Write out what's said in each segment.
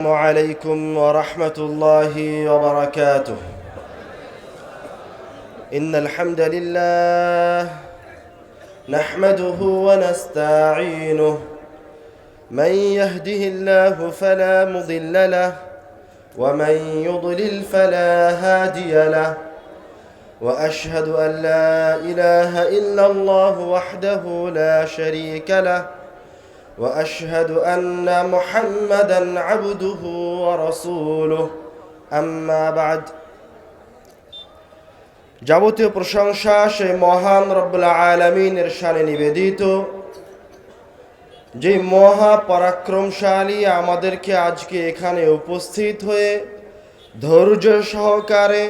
عليكم ورحمة الله وبركاته. إن الحمد لله نحمده ونستعينه، من يهده الله فلا مضل له ومن يضلل فلا هادي له، وأشهد أن لا إله إلا الله وحده لا شريك له، وأشهد أن محمدًا عبده ورسوله أما بعد। যাবতীয় প্রশংসা সেই মহান রব্বুল আলামিনের শানে নিবেদিত, যে মহা পরাক্রমশালী আমাদেরকে আজকে এখানে উপস্থিত হয়ে ধৈর্য সহকারে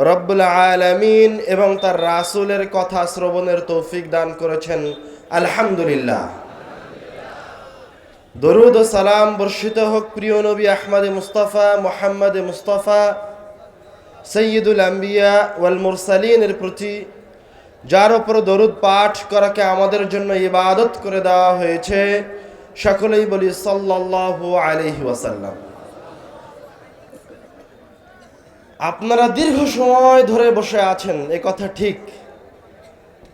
রব্বুল আলামিন এবং তার রাসূলের কথা শ্রবণের তৌফিক দান করেছেন। আলহামদুলিল্লাহ। দরুদ ও সালাম বর্ষিত হোক প্রিয় নবী আহমদে মুস্তাফা মুহাম্মদে মুস্তাফা সৈয়দুল আম্বিয়া ওয়াল মুরসালিনের প্রতি, যার উপর দরুদ পাঠ করাকে আমাদের জন্য ইবাদত করে দেওয়া হয়েছে। সকলেই বলি সাল্লাল্লাহু আলাইহি ওয়াসাল্লাম। আপনারা দীর্ঘ সময় ধরে বসে আছেন, এ কথা ঠিক,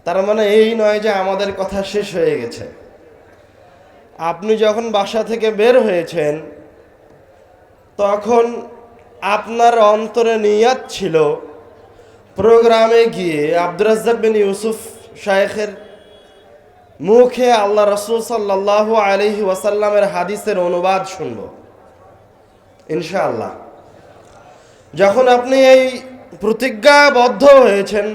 তার মানে এই নয় যে আমাদের কথা শেষ হয়ে গেছে। আপনি যখন বাসা থেকে বের হয়েছেন তখন আপনার অন্তরে নিয়াত ছিল প্রোগ্রামে গিয়ে আব্দুর রাজ্জাক বিন ইউসুফ শায়েখের মুখে আল্লাহ রাসূল সাল্লাল্লাহু আলাইহি ওয়াসাল্লামের হাদিসের অনুবাদ শুনব ইনশাআল্লাহ। যখন আপনি এই প্রতিজ্ঞাবদ্ধ হয়েছেন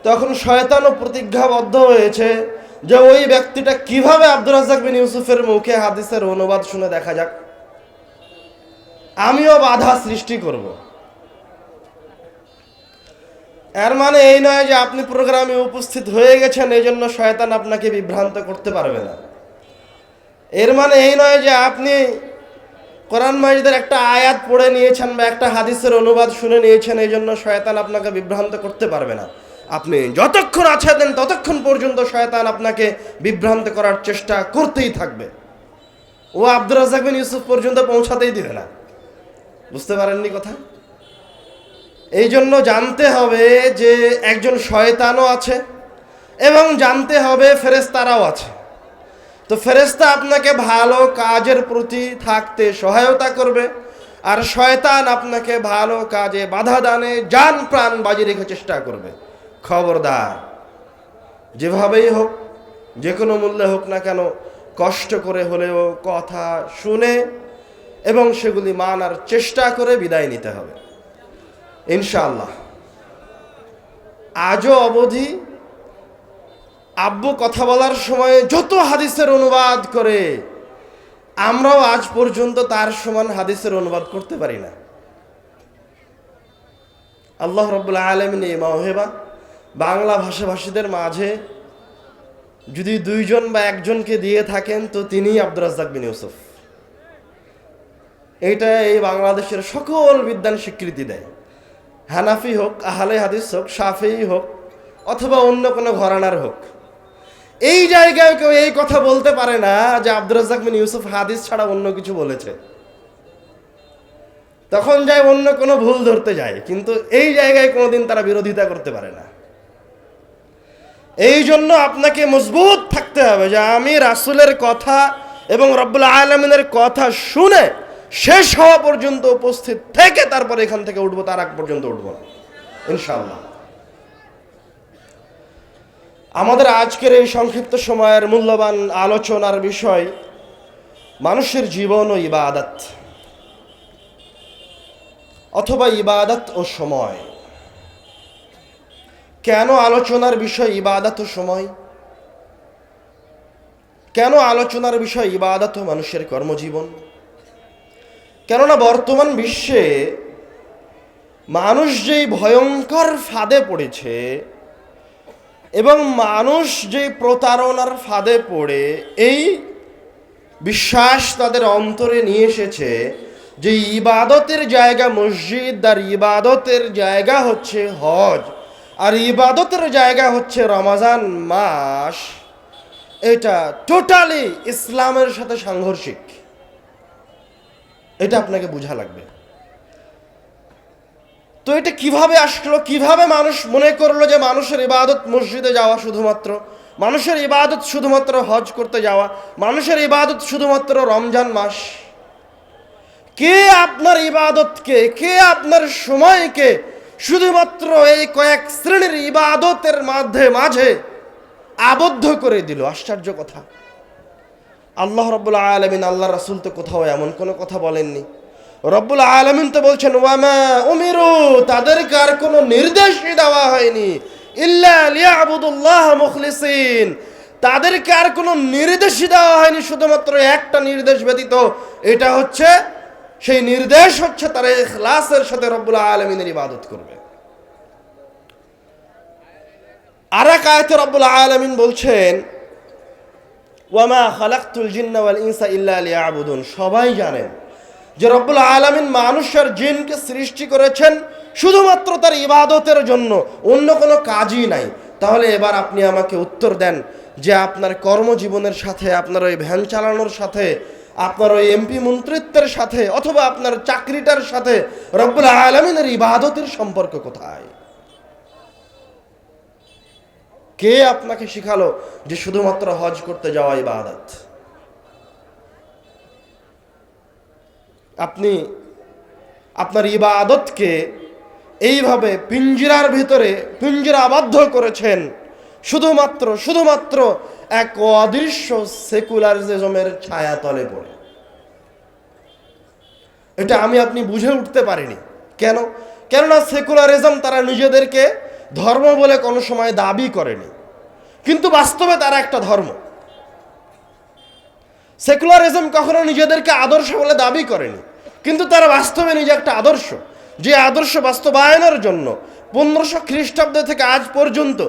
তখন শয়তানও প্রতিজ্ঞাবদ্ধ হয়েছে যে ওই ব্যক্তিটা কিভাবে আব্দুর রাজ্জাক বিন ইউসুফের মুখে হাদিসের অনুবাদ শুনে দেখা যাক, আমিও বাধা সৃষ্টি করব। এর মানে এই নয় যে আপনি প্রোগ্রামে উপস্থিত হয়ে গেছেন এই জন্য শয়তান আপনাকে বিভ্রান্ত করতে পারবে না। এর মানে এই নয় যে আপনি কোরআন মাজিদের একটা আয়াত পড়ে নিয়েছেন বা একটা হাদিসের অনুবাদ শুনে নিয়েছেন এই জন্য শয়তান আপনাকে বিভ্রান্ত করতে পারবে না। আপনি যতক্ষণ আছেন ততক্ষণ পর্যন্ত শয়তান আপনাকে বিভ্রান্ত করার চেষ্টা করতেই থাকবে। ও আব্দুর রাজ্জাক বিন ইউসুফ পর্যন্ত পৌঁছাতেই দিবে না। বুঝতে পারেননি কথা? এই জন্য জানতে হবে যে একজন শয়তানও আছে এবং জানতে হবে ফেরেশতারাও আছে। তো ফেরেশতা আপনাকে ভালো কাজের প্রতি থাকতে সহায়তা করবে, আর শয়তান আপনাকে ভালো কাজে বাধা দানে জান প্রাণ বাজি রেখে চেষ্টা করবে। খবরদার, যেভাবেই হোক, যে কোনো মূল্যে হোক না কেন, কষ্ট করে হলেও কথা শুনে এবং সেগুলি মানার চেষ্টা করে বিদায় নিতে হবে ইনশাআল্লাহ। আজও অবধি আব্বু কথা বলার সময় যত হাদিসের অনুবাদ করে, আমরাও আজ পর্যন্ত তার সমান হাদিসের অনুবাদ করতে পারি না। আল্লাহ রাব্বুল আলামিন এই মাওহেবা বাংলা ভাষাভাষীদের মাঝে যদি দুইজন বা একজনকে দিয়ে থাকেন তো তিনিই আব্দুর রাজ্জাক বিন ইউসুফ। এইটা এই বাংলাদেশের সকল বিদ্বান স্বীকৃতি দেয়, হানাফি হোক, আহলে হাদিস হোক, শাফিঈ হোক অথবা অন্য কোনো ঘরানার হোক। এই জায়গায় কেউ এই কথা বলতে পারে না যে আব্দুর রাজ্জাক বিন ইউসুফ হাদিস ছাড়া অন্য কিছু বলেছে। তখন যায় অন্য কোনো ভুল ধরতে যায়, কিন্তু এই জায়গায় কোনোদিন তারা বিরোধিতা করতে পারে না। এই জন্য আপনাকে মজবুত থাকতে হবে যে আমি রাসূলের কথা এবং রব্বুল আলামিনের কথা শুনে শেষ হওয়া পর্যন্ত উপস্থিত থেকে তারপর এখান থেকে উঠবো, তার আগ পর্যন্ত উঠবো না ইনশাআল্লাহ। আমাদের আজকের এই সংক্ষিপ্ত সময়ের মূল্যবান আলোচনার বিষয় মানুষের জীবন ও ইবাদত, অথবা ইবাদত ও সময়। কেন আলোচনার বিষয় ইবাদত ও সময়? কেন আলোচনার বিষয় ইবাদত ও মানুষের কর্মজীবন? কেননা বর্তমান বিশ্বে মানুষ যেই ভয়ঙ্কর ফাঁদে পড়েছে এবং মানুষ যেই প্রতারণার ফাঁদে পড়ে এই বিশ্বাস তাদের অন্তরে নিয়ে এসেছে যে ইবাদতের জায়গা মসজিদ, আর ইবাদতের জায়গা হচ্ছে হজ, আর ইবাদতের জায়গা হচ্ছে রমজান মাস, এটা টোটালি ইসলামের সাথে সাংঘর্ষিক। এটা আপনাকে বোঝা লাগবে। তো এটা কিভাবে আসলো, কিভাবে মানুষ মনে করলো যে মানুষের ইবাদত মসজিদে যাওয়া শুধুমাত্র, মানুষের ইবাদত শুধুমাত্র হজ করতে যাওয়া, মানুষের ইবাদত শুধুমাত্র রমজান মাস? কে আপনার ইবাদতকে, কে আপনার সময়কে শুধুমাত্র এই কয়েক শ্রেণীর ইবাদতের মাঝে আবদ্ধ করে দিল? আশ্চর্য কথা। আল্লাহ রাব্বুল আলামিন, আল্লাহ রাসূল তো কোথাও এমন কোনো কথা বলেননি। রব্বুল আলামিন তো বলছেন ওয়ামা উমিরু, তাদেরকে আর কোনো নির্দেশই দেওয়া হয়নি, ইল্লা লিয়াবুদুল্লাহ মুখলিসিন, তাদেরকে আর কোনো নির্দেশই দেওয়া হয়নি, শুধুমাত্র একটা নির্দেশ ব্যতীত। এটা হচ্ছে, সেই নির্দেশ হচ্ছে তারা ইখলাসের সাথে রব্বুল আলামিনের ইবাদত করবে। আর এক আয়াতে রব্বুল আলামিন বলছেন ওয়ামা খালাকতুল জিন্না ওয়াল ইনসা ইল্লা লিয়াবুদুন। সবাই জানেন যে রব্বুল আলামিন মানুষ আর জিনকে সৃষ্টি করেছেন শুধুমাত্র তার ইবাদতের জন্য, অন্য কোনো কাজই নাই। তাহলে এবার আপনি আমাকে উত্তর দেন যে আপনার কর্মজীবনের সাথে, আপনার ওই ভ্যান চালানোর সাথে, আপনার ওই এমপি মন্ত্রিত্বের সাথে, অথবা আপনার চাকরিটার সাথে রব্বুল আলামিনের ইবাদতের সম্পর্ক কোথায়? কে আপনাকে শিখালো যে শুধুমাত্র হজ করতে যাওয়া ইবাদত? আপনি আপনার ইবাদতকে এইভাবে পিঞ্জরার ভিতরে পিঞ্জরাবদ্ধ করেছেন শুধুমাত্র এক অদৃশ্য সেকুলারিজমের ছায়াতলে পড়ে। এটা আপনি বুঝে উঠতে পারিনি। কেননা সেকুলারিজম তারা নিজেদেরকে ধর্ম বলে কোনো সময় দাবি করেনি, কিন্তু বাস্তবে তারা একটা ধর্ম। সেকুলারিজম কখনো নিজেদেরকে আদর্শ বলে দাবি করেনি, কিন্তু তারা বাস্তবে নিজে একটা আদর্শ, যে আদর্শ বাস্তবায়নের জন্য 1500 খ্রিস্টাব্দ থেকে আজ পর্যন্ত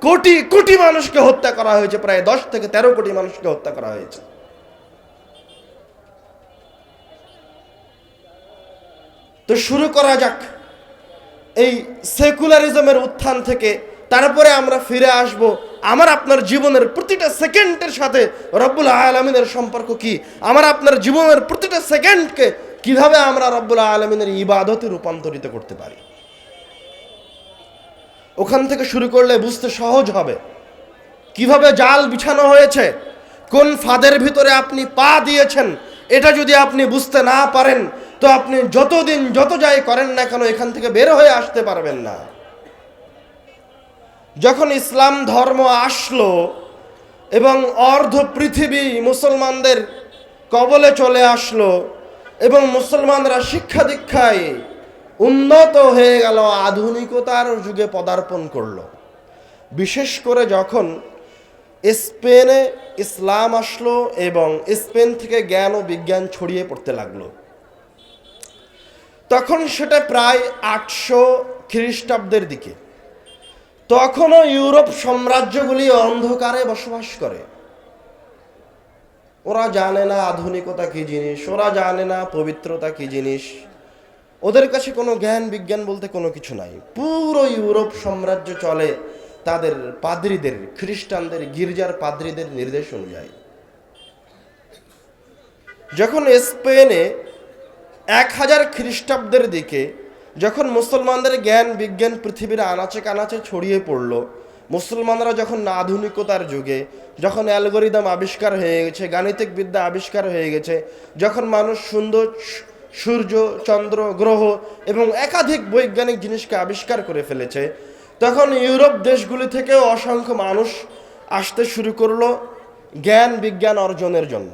কোটি কোটি মানুষকে হত্যা করা হয়েছে, প্রায় 10 থেকে 13 কোটি মানুষকে হত্যা করা হয়েছে। তো শুরু করা যাক এই সেকুলারিজমের উত্থান থেকে, তারপরে আমরা ফিরে আসব আমার আপনার জীবনের প্রতিটা সেকেন্ডের সাথে রব্বুল আলামিনের সম্পর্ক কি, আমার আপনার জীবনের প্রতিটা সেকেন্ডকে কিভাবে আমরা রব্বুল আলামিনের ইবাদতে রূপান্তরিত করতে পারি। ওখান থেকে শুরু করলে বুঝতে সহজ হবে কিভাবে জাল বিছানো হয়েছে, কোন ফাঁদের ভিতরে আপনি পা দিয়েছেন। এটা যদি আপনি বুঝতে না পারেন তো আপনি যত যাই করেন না কেন এখান থেকে বের হয়ে আসতে পারবেন না। যখন ইসলাম ধর্ম আসলো এবং অর্ধ পৃথিবী মুসলমানদের কবলে চলে আসলো এবং মুসলমানরা শিক্ষা দীক্ষায় উন্নত হয়ে গেল, আধুনিকতার যুগে পদার্পণ করলো, বিশেষ করে যখন স্পেনে ইসলাম আসলো এবং স্পেন থেকে জ্ঞান ও বিজ্ঞান ছড়িয়ে পড়তে লাগলো, তখন সেটা প্রায় 800 খ্রিস্টাব্দের দিকে। তখনও ইউরোপ সাম্রাজ্যগুলি অন্ধকারে বসবাস করে। ওরা জানে না আধুনিকতা কি জিনিস, ওরা জানে না পবিত্রতা কি জিনিস, ওদের কাছে কোনো জ্ঞান বিজ্ঞান বলতে কোনো কিছু নাই। পুরো ইউরোপ সাম্রাজ্য চলে তাদের পাদ্রীদের, খ্রিস্টানদের গির্জার পাদ্রীদের নির্দেশ অনুযায়ী। যখন স্পেনে 1000 খ্রিস্টাব্দের দিকে যখন মুসলমানদের জ্ঞান বিজ্ঞান পৃথিবীর আনাচে কানাচে ছড়িয়ে পড়লো, মুসলমানরা যখন আধুনিকতার যুগে, যখন অ্যালগোরিদম আবিষ্কার হয়ে গেছে, গাণিতিক বিদ্যা আবিষ্কার হয়ে গেছে, যখন মানুষ সুন্দর সূর্য, চন্দ্র, গ্রহ এবং একাধিক বৈজ্ঞানিক জিনিসকে আবিষ্কার করে ফেলেছে, তখন ইউরোপ দেশগুলি থেকেও অসংখ্য মানুষ আসতে শুরু করলো জ্ঞান বিজ্ঞান অর্জনের জন্য।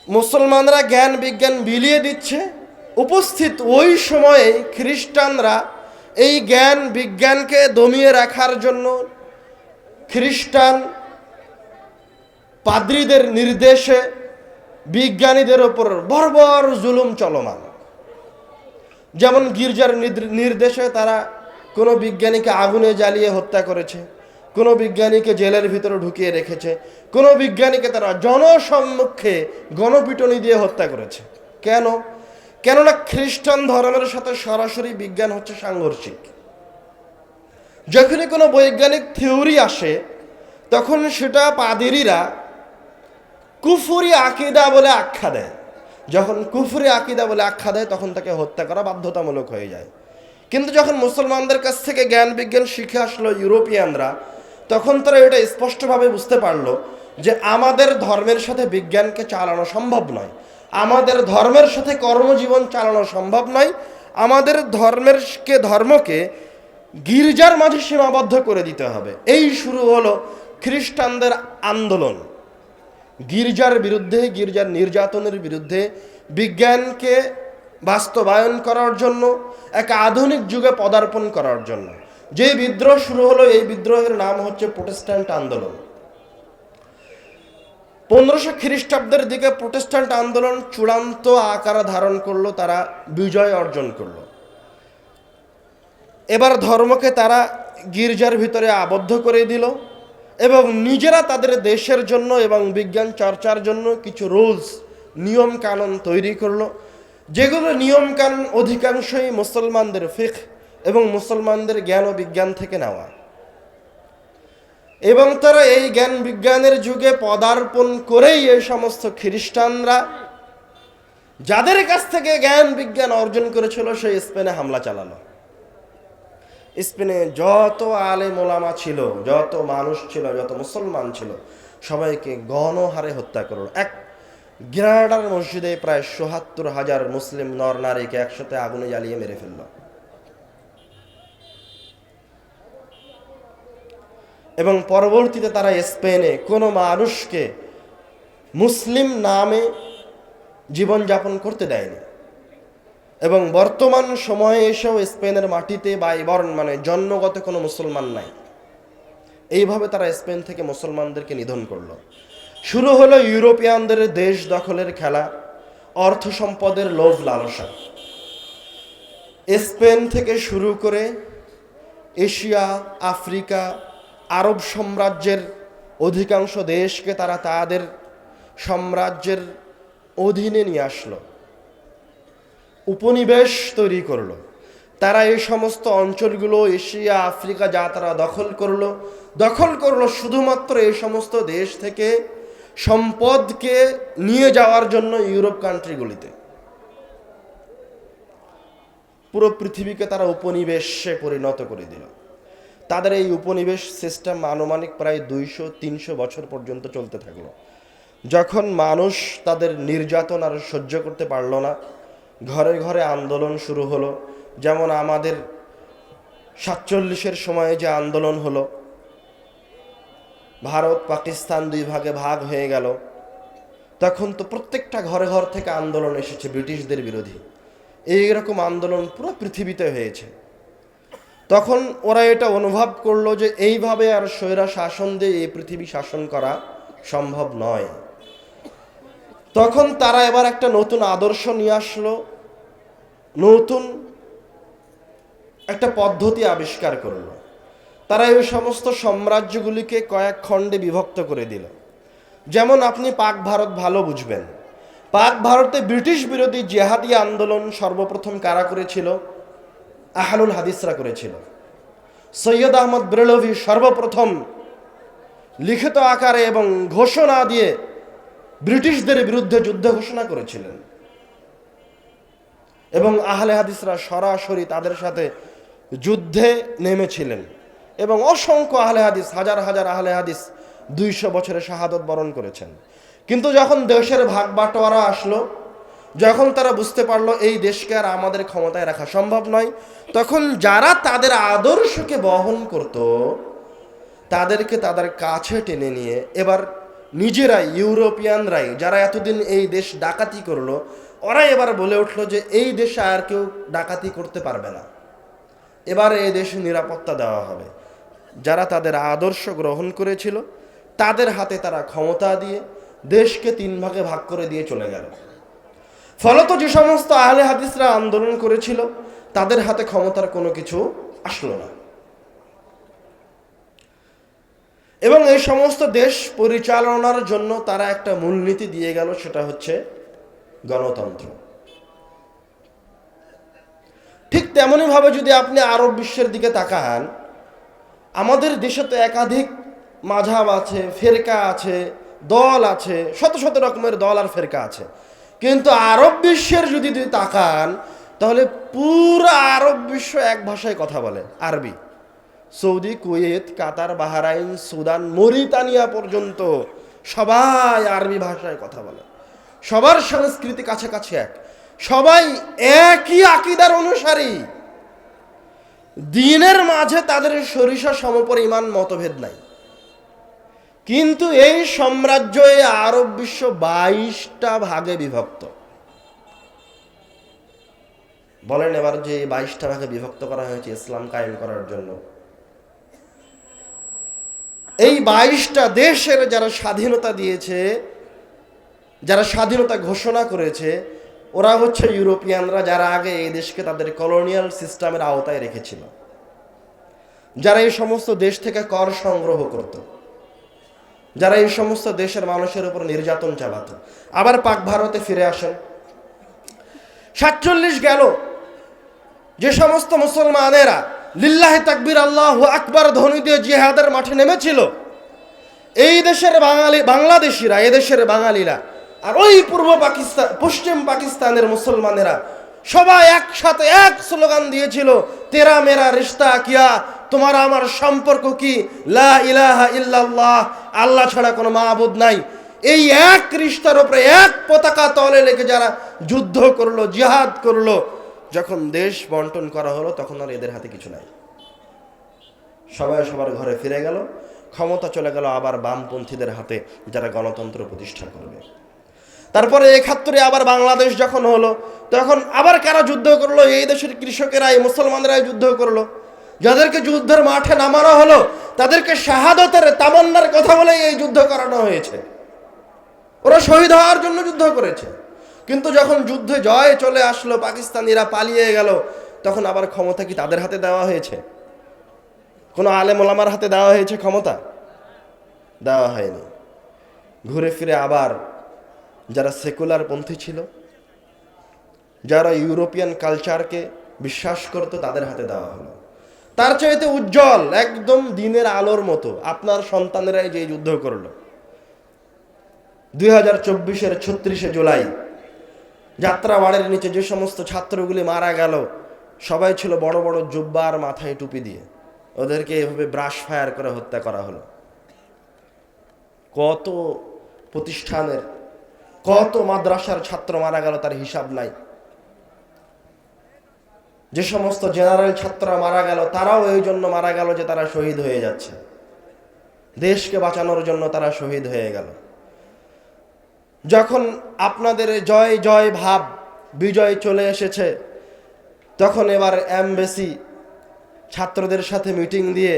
মুসলমানরা জ্ঞান বিজ্ঞান বিলিয়ে দিচ্ছে, উপস্থিত ওই সময়ে খ্রিস্টানরা এই জ্ঞান বিজ্ঞানকে দমিয়ে রাখার জন্য খ্রিস্টান পাদ্রীদের নির্দেশে বিজ্ঞানীদের ওপর বর্বর জুলুম চলমান। যেমন গির্জার নির্দেশে তারা কোনো বিজ্ঞানীকে আগুনে জ্বালিয়ে হত্যা করেছে, কোনো বিজ্ঞানীকে জেলের ভিতরে ঢুকিয়ে রেখেছে, কোনো বিজ্ঞানীকে তারা জনসম্মুখে গণপিটুনি দিয়ে হত্যা করেছে। কেননা খ্রিস্টান ধর্মের সাথে সরাসরি বিজ্ঞান হচ্ছে সাংঘর্ষিক। যখনই কোনো বৈজ্ঞানিক থিওরি আসে তখন সেটা পাদ্রীরা কুফরি আকীদা বলে আখ্যা দেয়। যখন কুফরি আকিদা বলে আখ্যা দেয় তখন তাকে হত্যা করা বাধ্যতামূলক হয়ে যায়। কিন্তু যখন মুসলমানদের কাছ থেকে জ্ঞান বিজ্ঞান শিখে আসলো ইউরোপিয়ানরা, তখন তারা এটা স্পষ্টভাবে বুঝতে পারলো যে আমাদের ধর্মের সাথে বিজ্ঞানকে চালানো সম্ভব নয়, আমাদের ধর্মের সাথে কর্মজীবন চালানো সম্ভব নয়, আমাদের ধর্মকে গির্জার মাঝে সীমাবদ্ধ করে দিতে হবে। এই শুরু হলো খ্রিস্টানদের আন্দোলন, গির্জার বিরুদ্ধে, গির্জার নির্যাতনের বিরুদ্ধে, বিজ্ঞানকে বাস্তবায়ন করার জন্য, এক আধুনিক যুগে পদার্পণ করার জন্য যে বিদ্রোহ শুরু হলো, এই বিদ্রোহের নাম হচ্ছে প্রোটেস্ট্যান্ট আন্দোলন। 1500 খ্রিস্টাব্দের দিকে প্রোটেস্ট্যান্ট আন্দোলন চূড়ান্ত আকার ধারণ করলো, তারা বিজয় অর্জন করলো। এবার ধর্মকে তারা গির্জার ভিতরে আবদ্ধ করে দিল এবং নিজেরা তাদের দেশের জন্য এবং বিজ্ঞান চর্চার জন্য কিছু রুলস, নিয়ম কানুন তৈরি করলো, যেগুলো নিয়ম কানুন অধিকাংশই মুসলমানদের ফিকহ এবং মুসলমানদের জ্ঞান ও বিজ্ঞান থেকে নেওয়া। এবং তারা এই জ্ঞান বিজ্ঞানের যুগে পদার্পণ করেই এই সমস্ত খ্রিস্টানরা যাদের কাছ থেকে জ্ঞান বিজ্ঞান অর্জন করেছিল সেই স্পেনে হামলা চালালো। স্পেনে যত আলেম ওলামা ছিল, যত মানুষ ছিল, যত মুসলমান ছিল, সবাইকে গণহারে হত্যা করলো। এক গ্রানাডার মসজিদে প্রায় ৭৭,০০০ মুসলিম নর নারীকে একসাথে আগুনে জ্বালিয়ে মেরে ফেলল। এবং পরবর্তীতে তারা স্পেনে কোনো মানুষকে মুসলিম নামে জীবনযাপন করতে দেয়নি। এবং বর্তমান সময়ে এসেও স্পেনের মাটিতে বাইবর্ন মানে জন্মগত কোনো মুসলমান নাই। এইভাবে তারা স্পেন থেকে মুসলমানদেরকে নিধন করলো। শুরু হলো ইউরোপিয়ানদের দেশ দখলের খেলা, অর্থ সম্পদের লোভ লালসা। স্পেন থেকে শুরু করে এশিয়া, আফ্রিকা, আরব সাম্রাজ্যের অধিকাংশ দেশকে তারা তাদের সাম্রাজ্যের অধীনে নিয়ে আসলো, উপনিবেশ তৈরি করলো। তারা এই সমস্ত অঞ্চলগুলো, এশিয়া, আফ্রিকা যা তারা দখল করলো শুধুমাত্র এই সমস্ত দেশ থেকে সম্পদকে নিয়ে যাওয়ার জন্য ইউরোপ কান্ট্রিগুলিতে। পুরো পৃথিবীকে তারা উপনিবেশে পরিণত করে দিল। তাদের এই উপনিবেশ সিস্টেম আনুমানিক প্রায় 200-300 বছর পর্যন্ত চলতে থাকলো। যখন মানুষ তাদের নির্যাতন আর সহ্য করতে পারল না, ঘরে ঘরে আন্দোলন শুরু হলো। যেমন আমাদের 47-এর সময়ে যে আন্দোলন হলো, ভারত পাকিস্তান 2 ভাগে ভাগ হয়ে গেল, তখন তো প্রত্যেকটা ঘরে ঘর থেকে আন্দোলন এসেছে ব্রিটিশদের বিরোধী। এইরকম আন্দোলন পুরো পৃথিবীতে হয়েছে। তখন ওরা এটা অনুভব করলো যে এইভাবে আর স্বৈরা শাসন দিয়ে এই পৃথিবী শাসন করা সম্ভব নয়। তখন তারা এবার একটা নতুন আদর্শ নিয়ে আসলো, নতুন একটা পদ্ধতি আবিষ্কার করলো। তারা এই সমস্ত সাম্রাজ্যগুলিকে কয়েক খণ্ডে বিভক্ত করে দিল। যেমন আপনি পাক ভারত ভালো বুঝবেন। পাক ভারতে ব্রিটিশ বিরোধী জেহাদি আন্দোলন সর্বপ্রথম কারা করেছিল? আহলুল হাদিসরা করেছিল। সৈয়দ আহমদ বেরলভি সর্বপ্রথম লিখিত আকারে এবং ঘোষণা দিয়ে ব্রিটিশদের বিরুদ্ধে যুদ্ধ ঘোষণা করেছিলেন। এবং আহলে হাদিসরা সরাসরি তাদের সাথে যুদ্ধে নেমেছিলেন। এবং অসংখ্য আহলে হাদিস, হাজার হাজার আহলে হাদিস 200 বছরে শাহাদত বরণ করেছেন। কিন্তু যখন দেশের ভাগ বাটোয়ারা আসলো, যখন তারা বুঝতে পারলো এই দেশকে আর আমাদের ক্ষমতায় রাখা সম্ভব নয়, তখন যারা তাদের আদর্শকে বহন করত তাদেরকে তাদের কাছে টেনে নিয়ে এবার নিজেরাই, ইউরোপিয়ানরাই যারা এতদিন এই দেশ ডাকাতি করলো, ওরা এবার বলে উঠলো যে এই দেশে আর কেউ ডাকাতি করতে পারবে না, এবার এই দেশে নিরাপত্তা দেওয়া হবে। যারা তাদের আদর্শ গ্রহণ করেছিল তাদের হাতে তারা ক্ষমতা দিয়ে দেশকে 3 ভাগে ভাগ করে দিয়ে চলে গেল। ফলত যে সমস্ত আহলে হাদিসরা আন্দোলন করেছিল তাদের হাতে ক্ষমতার কোনো কিছু আসলো না। এবং এই সমস্ত দেশ পরিচালনার জন্য তারা একটা মূলনীতি দিয়ে গেল, সেটা হচ্ছে গণতন্ত্র। ঠিক তেমনি ভাবে যদি আপনি আরব বিশ্বের দিকে তাকান, আমাদের দেশে তো একাধিক মাযহাব আছে, ফেরকা আছে, দল আছে, শত শত রকমের দল আর ফেরকা আছে। কিন্তু আরব বিশ্বের যদি তাকান, তাহলে পুরো আরব বিশ্ব এক ভাষায় কথা বলে, আরবি। সৌদি, কুয়েত, কাতার, বাহরাইন, সুদান, মরিতানিয়া পর্যন্ত সবাই আরবি ভাষায় কথা বলে। সবার সংস্কৃতি কাছাকাছি এক, সবাই একই আকীদার অনুসারী। দ্বীনের মাঝে তাদের সরিষা সমপরিমাণ মতভেদ নাই। কিন্তু এই সাম্রাজ্য, এই আরব বিশ্ব 22টা ভাগে বিভক্ত। বলেন এবার যে 22টা ভাগে বিভক্ত করা হয়েছে ইসলাম কায়েম করার জন্য। এই 22টা দেশের যারা স্বাধীনতা দিয়েছে, যারা স্বাধীনতা ঘোষণা করেছে, ওরা হচ্ছে ইউরোপিয়ানরা, যারা আগে এই দেশকে তাদের কলোনিয়াল সিস্টেমের আওতায় রেখেছিল, যারা এই সমস্ত দেশ থেকে কর সংগ্রহ করত, যারা এই সমস্ত দেশের মানুষের উপর নির্যাতন চালাত। আবার পাক ভারতে ফিরে আসেন। 47 গেল, যে সমস্ত মুসলমানেরা লিল্লাহি তাকবীর আল্লাহু আকবার ধ্বনি দিয়ে জিহাদের মাঠে নেমেছিল, এই দেশের বাংলাদেশিরা, এদেশের বাঙালিরা, আর ওই পূর্ব পাকিস্তান, পশ্চিম পাকিস্তানের মুসলমানেরা সবাই একসাথে এক স্লোগান দিয়েছিল, তেরা মেরা রিশতা কিয়া, তোমার আমার সম্পর্ক কি, লা ইলাহা ইল্লাল্লাহ, আল্লাহ ছাড়া কোনো মাবুদ নাই। এই এক রিশতার উপরে এক পতাকা তলে লেগে যারা যুদ্ধ করলো, জিহাদ করলো, যখন দেশ বন্টন করা হলো তখন আর এদের হাতে কিছু নাই। সবাই সবার ঘরে ফিরে গেল, ক্ষমতা চলে গেল আবার বামপন্থীদের হাতে, যারা গণতন্ত্র প্রতিষ্ঠা করবে। তারপরে 71-এ আবার বাংলাদেশ যখন হলো, তখন আবার কারা যুদ্ধ করলো? এই দেশের কৃষকেরাই, মুসলমানেরাই যুদ্ধ করলো। যাদেরকে যুদ্ধের মাঠে নামানো হলো, তাদেরকে শাহাদতের তামান্নার কথা বলে এই যুদ্ধ করানো হয়েছে। ওরা শহীদ হওয়ার জন্য যুদ্ধ করেছে। কিন্তু যখন যুদ্ধে জয় চলে আসলো, পাকিস্তানিরা পালিয়ে গেল, তখন আবার ক্ষমতা কি তাদের হাতে দেওয়া হয়েছে? কোনো আলেম ওলামার হাতে দেওয়া হয়েছে ক্ষমতা? দেওয়া হয়নি। ঘুরে ফিরে আবার যারা সেকুলার পন্থী ছিল, যারা ইউরোপিয়ান কালচারকে বিশ্বাস করত, তাদের হাতে দেওয়া হলো। তার চাইতে উজ্জ্বল, একদম দিনের আলোর মতো আপনার সন্তানেরাই যে যুদ্ধ করলো। 2024-এর 36শে জুলাই যাত্রাবাড়ির নিচে যে সমস্ত ছাত্রগুলি মারা গেল, সবাই ছিল বড় বড় জুব্বা আর মাথায় টুপি দিয়ে। ওদেরকে এভাবে ব্রাশ ফায়ার করে হত্যা করা হলো। কত প্রতিষ্ঠানের, কত মাদ্রাসার ছাত্র মারা গেল তার হিসাব নাই। যে সমস্ত জেনারেল ছাত্ররা মারা গেল, তারাও এই জন্য মারা গেল যে তারা শহীদ হয়ে যাচ্ছে, দেশকে বাঁচানোর জন্য তারা শহীদ হয়ে গেল। যখন আপনাদের জয় জয় ভাব, বিজয় চলে এসেছে, তখন এবার এমবেসি ছাত্রদের সাথে মিটিং দিয়ে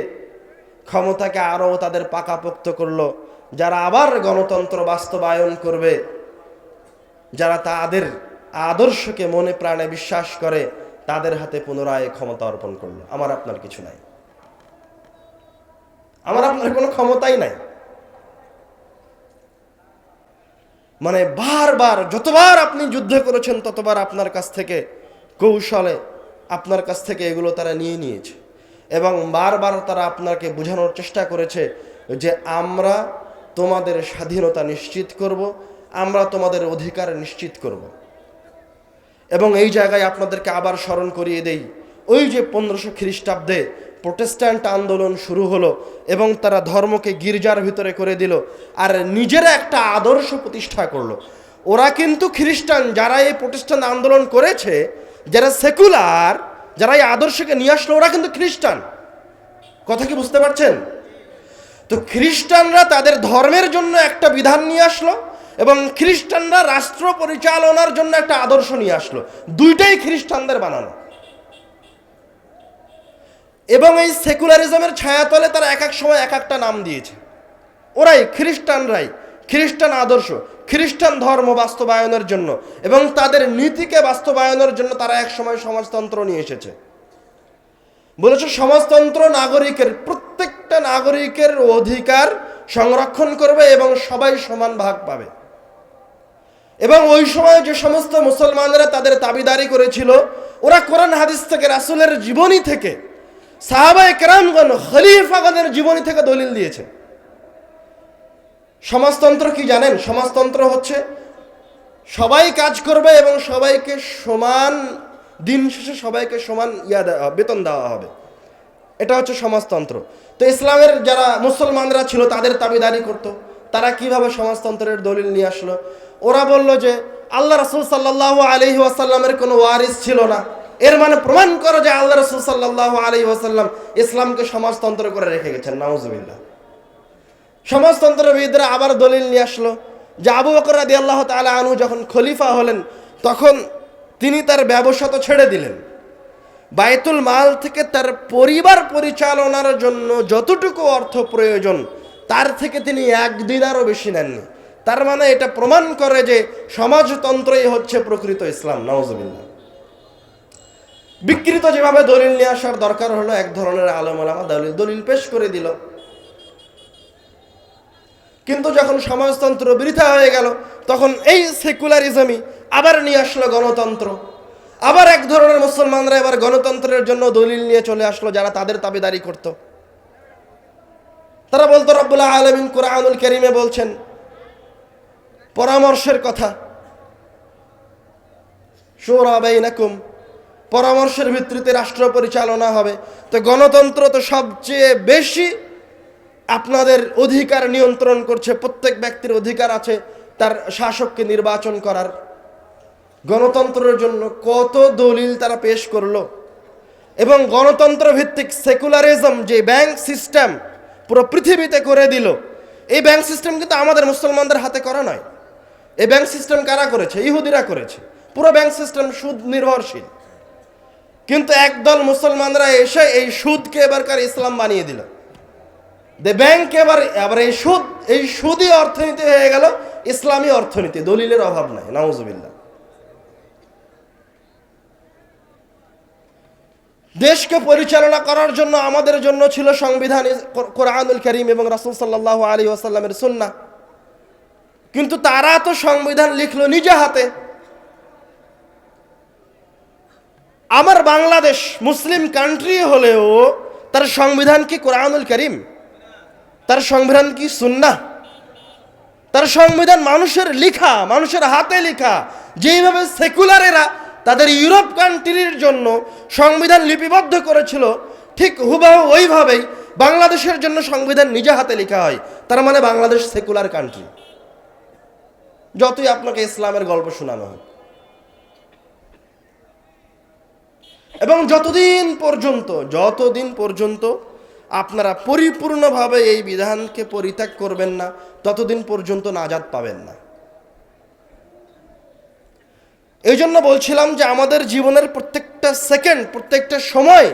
ক্ষমতাকে আরও তাদের পাকাপোক্ত করলো। যারা আবার গণতন্ত্র বাস্তবায়ন করবে, যারা তাদের আদর্শকে মনে প্রাণে বিশ্বাস করে, তাদের হাতে পুনরায় ক্ষমতা অর্পণ করলো। আমার আপনার কিছু নাই, আমার আপনার কোনো ক্ষমতাই নাই। মানে বারবার, যতবার আপনি যুদ্ধ করেছেন, ততবার আপনার কাছ থেকে কৌশলে, আপনার কাছ থেকে এগুলো তারা নিয়ে নিয়েছে। এবং বারবার তারা আপনাকে বোঝানোর চেষ্টা করেছে যে আমরা তোমাদের স্বাধীনতা নিশ্চিত করব, আমরা তোমাদের অধিকার নিশ্চিত করব। এবং এই জায়গায় আপনাদেরকে আবার স্মরণ করিয়ে দেই, ওই যে 1500 খ্রিস্টাব্দে প্রোটেস্ট্যান্ট আন্দোলন শুরু হলো এবং তারা ধর্মকে গির্জার ভিতরে করে দিল আর নিজেরা একটা আদর্শ প্রতিষ্ঠা করলো। ওরা কিন্তু খ্রিস্টান, যারা এই প্রোটেস্ট্যান্ট আন্দোলন করেছে, যারা সেকুলার, যারা এই আদর্শকে নিয়ে আসলো, ওরা কিন্তু খ্রিস্টান। কথা কি বুঝতে পারছেন? তো খ্রিস্টানরা তাদের ধর্মের জন্য একটা বিধান নিয়ে আসলো এবং খ্রিস্টানরা রাষ্ট্র পরিচালনার জন্য একটা আদর্শ নিয়ে আসলো। দুইটাই খ্রিস্টানদের বানানো। এবং এই সেকুলারিজমের ছায়াতলে তারা এক এক সময় এক একটা নাম দিয়েছে। ওরাই খ্রিস্টানরাই খ্রিস্টান আদর্শ, খ্রিস্টান ধর্ম বাস্তবায়নের জন্য এবং তাদের নীতিকে বাস্তবায়নের জন্য তারা এক সময় সমাজতন্ত্র নিয়ে এসেছে। বলেছে সমাজতন্ত্র নাগরিকের, প্রত্যেকটা নাগরিকের অধিকার সংরক্ষণ করবে এবং সবাই সমান ভাগ পাবে। এবং ওই সময় যে সমস্ত মুসলমানেরা তাদের দাবিদারি করেছিল, ওরা কোরআন হাদিস থেকে, রাসূলের জীবনী থেকে, সাহাবায়ে কেরামগণ, খলিফাগণের জীবনী থেকে দলিল দিয়েছে। সমাজতন্ত্র কি জানেন? সমাজতন্ত্র হচ্ছে সবাই কাজ করবে এবং সবাইকে সমান, দিন শেষে সবাইকে সমান বেতন দেওয়া হবে। এটা হচ্ছে সমাজতন্ত্র। তো ইসলামের যারা মুসলমানরা ছিল তাদের দাবিদারি করতো। তারা কিভাবে সমাজতন্ত্রের দলিল নিয়ে আসলো? ওরা বলল যে আল্লাহ রাসূল সাল্লাল্লাহু আলাইহি ওয়াসাল্লামের কোনো ওয়ারিস ছিল না, এর মানে প্রমাণ করো যে আল্লাহ রাসূল সাল্লাল্লাহু আলাইহি ওয়াসাল্লাম ইসলামকে সমাজতন্ত্র করে রেখে গেছেন। নাউজুবিল্লাহ। সমাজতন্ত্রবিদরা আবার দলিল নিয়ে আসলো যে আবু বকর রাদিয়াল্লাহু তাআলা আনহু যখন খলিফা হলেন তখন তিনি তার ব্যবসা তো ছেড়ে দিলেন, বাইতুল মাল থেকে তার পরিবার পরিচালনার জন্য যতটুকু অর্থ প্রয়োজন তার থেকে তিনি 1 দিনারও বেশি নেননি। তার মানে এটা প্রমাণ করে যে সমাজতন্ত্রই হচ্ছে প্রকৃত ইসলাম। নাউজুবিল্লাহ। বিকৃত যেভাবে দলিল নিয়ে আসার দরকার হলো, এক ধরনের আলেম ওলামা দলিল পেশ করে দিল, কিন্তু যখন সমাজতন্ত্র বৃথা হয়ে গেল তখন এই সেকুলারিজমই আবার নিয়ে আসলো গণতন্ত্র। আবার এক ধরনের মুসলমানরা এবার গণতন্ত্রের জন্য দলিল নিয়ে চলে আসলো, যারা তাদের দাবিদারি করত। তারা বলতো রব্বুল আলামিন কুরআনুল কারীমে বলছেন পরামর্শের কথা, শুরা বাইনাকুম, পরামর্শের ভিত্তিতে রাষ্ট্র পরিচালনা হবে। তো গণতন্ত্র তো সবচেয়ে বেশি আপনাদের অধিকার নিয়ন্ত্রণ করছে, প্রত্যেক ব্যক্তির অধিকার আছে তার শাসককে নির্বাচন করার। গণতন্ত্রের জন্য কত দলিল তারা পেশ করলো। এবং গণতন্ত্র ভিত্তিক সেকুলারিজম যে ব্যাংক সিস্টেম পুরো পৃথিবীতে করে দিল, এই ব্যাংক সিস্টেম কিন্তু আমাদের মুসলমানদের হাতে করা নয়। এই ব্যাংক সিস্টেম কারা করেছে? ইহুদিরা করেছে। পুরো ব্যাংক সিস্টেম সুদ নির্ভরশীল, কিন্তু একদল মুসলমানরা এসে এই সুদকে এবারকার ইসলাম বানিয়ে দিল। ব্যাংক এবার এই সুদই অর্থনীতি হয়ে গেল ইসলামী অর্থনীতি, দলিলের অভাব নাই। নাউজুবিল্লাহ। দেশকে পরিচালনা করার জন্য আমাদের জন্য ছিল সংবিধান, কোরআনুল কারীম এবং রাসূল সাল্লাল্লাহু আলাইহি ওয়াসাল্লামের সুন্নাহ, কিন্তু তারা তো সংবিধান লিখলো নিজে হাতে। আমার বাংলাদেশ মুসলিম কান্ট্রি হলেও তার সংবিধান কি কোরআনুল কারীম? তার সংবিধান কি সুন্নাহ? তার সংবিধান মানুষের লেখা, মানুষের হাতে লেখা। যেইভাবে সেকুলারেরা তাদের ইউরোপ কান্ট্রির জন্য সংবিধান লিপিবদ্ধ করেছিল, ঠিক হুবহু ওইভাবেই বাংলাদেশের জন্য সংবিধান নিজে হাতে লেখা হয়। তার মানে বাংলাদেশ সেকুলার কান্ট্রি, যতই আপনাকে ইসলামের গল্প শোনানো হয়। এবং যতদিন পর্যন্ত আপনারা পরিপূর্ণভাবে এই বিধানকে পরিত্যাগ করবেন না, ততদিন পর্যন্ত নাজাত পাবেন না। এই জন্য বলছিলাম যে আমাদের জীবনের প্রত্যেকটা সেকেন্ড, প্রত্যেকটা সময়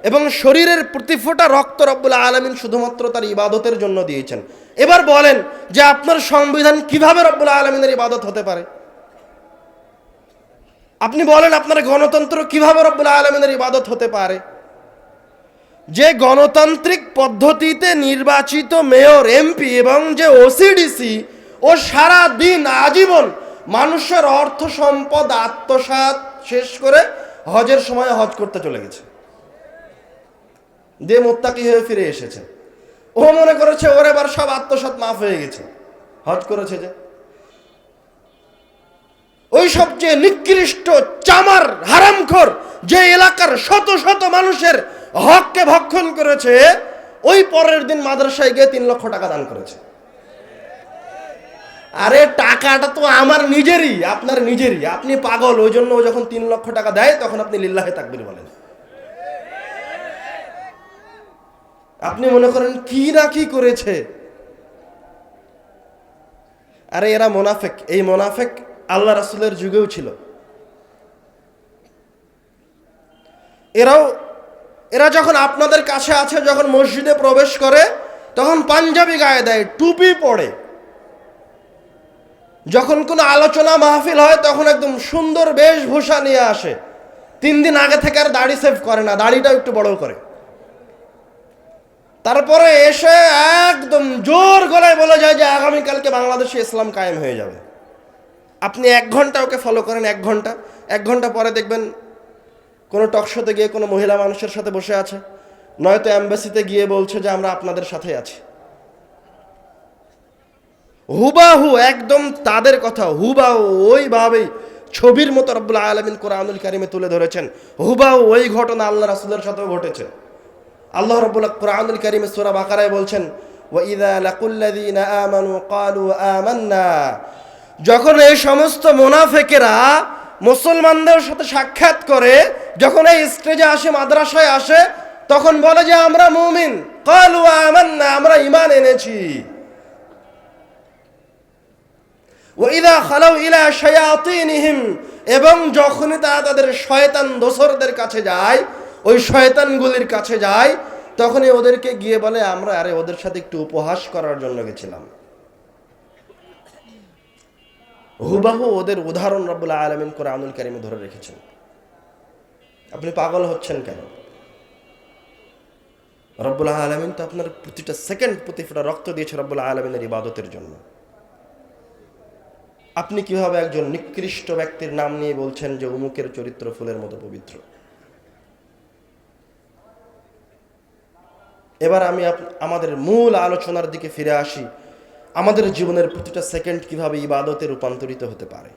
এবং শরীরের প্রতি ফোঁটা রক্ত রব্বুল আলামিন শুধুমাত্র তার ইবাদতের জন্য দিয়েছেন। এবার বলেন যে আপনার সংবিধান কিভাবে রব্বুল আলামিনের ইবাদত হতে পারে? আপনি বলেন আপনার গণতন্ত্র কিভাবে রব্বুল আলামিনের ইবাদত হতে পারে? যে গণতান্ত্রিক পদ্ধতিতে নির্বাচিত মেয়র, এমপি এবং যে ওসিডিসি, ও সারা দিন আজীবন মানুষের অর্থ সম্পদ আত্মসাৎ শেষ করে হজের সময় হজ করতে চলে গেছে, দিয়ে মুত্তাকি হয়ে ফিরে এসেছে। ও মনে করেছে ওর এবার সব আত্মসাৎ মাফ হয়ে গেছে, হজ করেছে যে। ওই সবচেয়ে নিকৃষ্ট চামার হারামখোর যে এলাকার শত শত মানুষের হককে ভক্ষণ করেছে, ওই পরের দিন মাদ্রাসায় গিয়ে 3 লক্ষ টাকা দান করেছে। আরে টাকাটা তো আমার নিজেরই, আপনার নিজেরই। আপনি পাগল, ওই জন্য ও যখন 3 লক্ষ টাকা দেয় তখন আপনি লিল্লাহে তাকবীর বলেন। আপনি মনে করেন কি না কি করেছে। আরে এরা মোনাফেক। এই মোনাফেক আল্লাহ রাসূলের যুগেও ছিল। এরা যখন আপনাদের কাছে আছে, যখন মসজিদে প্রবেশ করে তখন পাঞ্জাবি গায়ে দেয়, টুপি পরে। যখন কোনো আলোচনা মাহফিল হয় তখন একদম সুন্দর বেশভূষা নিয়ে আসে। 3 দিন আগে থেকে আর দাড়ি সেভ করে না, দাড়িটাও একটু বড় করে। তারপরে এসে একদম জোর গলায় বলে যায় যে আগামীকালকে বাংলাদেশে ইসলাম কায়েম হয়ে যাবে। আপনি 1 ঘন্টা ওকে ফলো করেন, 1 ঘন্টা পরে দেখবেন কোনো টকশোতে গিয়ে কোনো মহিলা মানুষের সাথে বসে আছে, নয়তো এম্বাসিতে গিয়ে বলছে যে আমরা আপনাদের সাথে আছি। হুবাহু একদম তাদের কথা হুবাহু ওইভাবেই ছবির মতো রব্বুল আলামিন কোরআনুল কারিমে তুলে ধরেছেন। হুবাহু ওই ঘটনা আল্লাহ রাসূলের সাথেও ঘটেছে। আল্লাহ রাব্বুল কোরআনুল কারিমে সূরা বাকারায় বলছেন, ওয়া ইযা লাকুল্লাযীনা আমানু ক্বালু আমান্না, যখন এই সমস্ত মুনাফিকেরা মুসলমানদের সাথে সাক্ষাৎ করে, যখন এই স্টেজে আসে, মাদ্রাসায় আসে, তখন বলে যে আমরা মুমিন। ক্বালু আমান্না, আমরা ঈমান এনেছি। ওয়া ইযা খালাউ ইলা শায়াতিনহিম, এবং যখনই তারা তাদের শয়তান দোসরদের কাছে যায়, ওই শয়তানগুলির কাছে যায়, তখনই ওদেরকে গিয়ে বলে আমরা ওদের সাথে একটু উপহাস করার জন্য গেছিলাম। হুবাহু ওদের উদাহরণ রব্বুল আলামিন কোরআনুল কারীমে ধরে রেখেছেন। আপনি পাগল হচ্ছেন কেন? রব্বুল আলামিন তো আপনার প্রতিটা সেকেন্ড, প্রতি ফোঁটা রক্ত দিয়েছে রব্বুল আলামিনের ইবাদতের জন্য। আপনি কিভাবে একজন নিকৃষ্ট ব্যক্তির নাম নিয়ে বলছেন যে অমুকের চরিত্র ফুলের মতো পবিত্র? এবার আমি আমাদের মূল আলোচনার দিকে ফিরে আসি। আমাদের জীবনের প্রতিটা সেকেন্ড কিভাবে ইবাদতে রূপান্তরিত হতে পারে।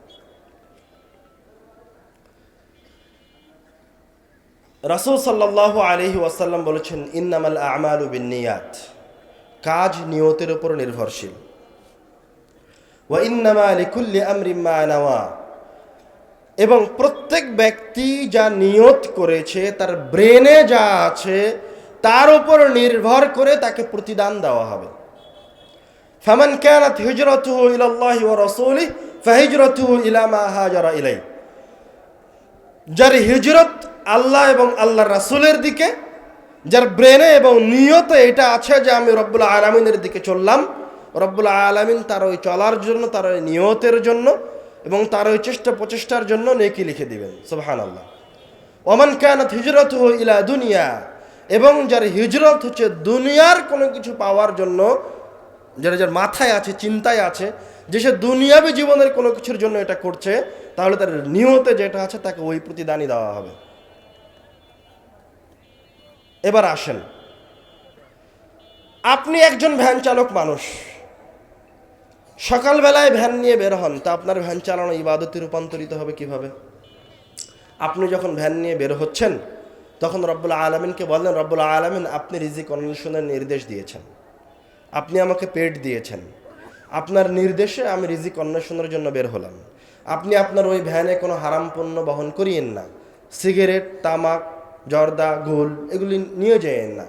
রাসূল সাল্লাল্লাহু আলাইহি ওয়াসাল্লাম বলেছেন, ইন্নামাল আমালু বিন্নিয়াত, কাজ নিয়তের উপর নির্ভরশীল। ওয়া ইন্নামা লিকুল্লি আমরিন মা নাওয়া, এবং প্রত্যেক ব্যক্তি যা নিয়ত করেছে, তার ব্রেনে যা আছে, তার উপর নির্ভর করে তাকে প্রতিদান দেওয়া হবে। ফামান কানাত হিজরাতুহু ইলাল্লাহি ওয়া রাসূলিহি ফাহিজরাতুহু ইলা মা হাজারা ইলাইহি, যার হিজরত আল্লাহ এবং আল্লাহর রাসূলের দিকে, যার ব্রেনে এবং নিয়তে এটা আছে যে আমি রব্বুল আলামিনের দিকে চললাম, রব্বুল আলামিন তার ওই চলার জন্য, তার ওই নিয়তের জন্য এবং তার ওই চেষ্টা প্রচেষ্টার জন্য নেকি লিখে দিবেন। সুবহানাল্লাহ। ওমান কানাত হিজরাতুহু ইলা দুনিয়া, এবং যার হিজরত হচ্ছে দুনিয়ার কোনো কিছু পাওয়ার জন্য, যার মাথায় আছে, চিন্তায় আছে যে সে দুনিয়াবী জীবনের কোনো কিছুর জন্য এটা করছে, তাহলে তার নিয়তে যেটা আছে তাকে ওই প্রতিদানই দেওয়া হবে। এবার আসেন, আপনি একজন ভ্যান চালক মানুষ, সকালবেলায় ভ্যান নিয়ে বের হন, তা আপনার ভ্যান চালানো ইবাদতে রূপান্তরিত হবে কিভাবে? আপনি যখন ভ্যান নিয়ে বের হচ্ছেন, তখন রব্বুল আলামিনকে বলেন, রব্বুল আলামিন আপনি রিজিক অন্বেষণের নির্দেশ দিয়েছেন, আপনি আমাকে পেট দিয়েছেন, আপনার নির্দেশে আমি রিজিক অন্বেষণের জন্য বের হলাম। আপনি আপনার ওই ভ্যানে কোনো হারাম পণ্য বহন করিয়েন না, সিগারেট, তামাক, জর্দা, গুল এগুলি নিয়ে যাইয়েন না,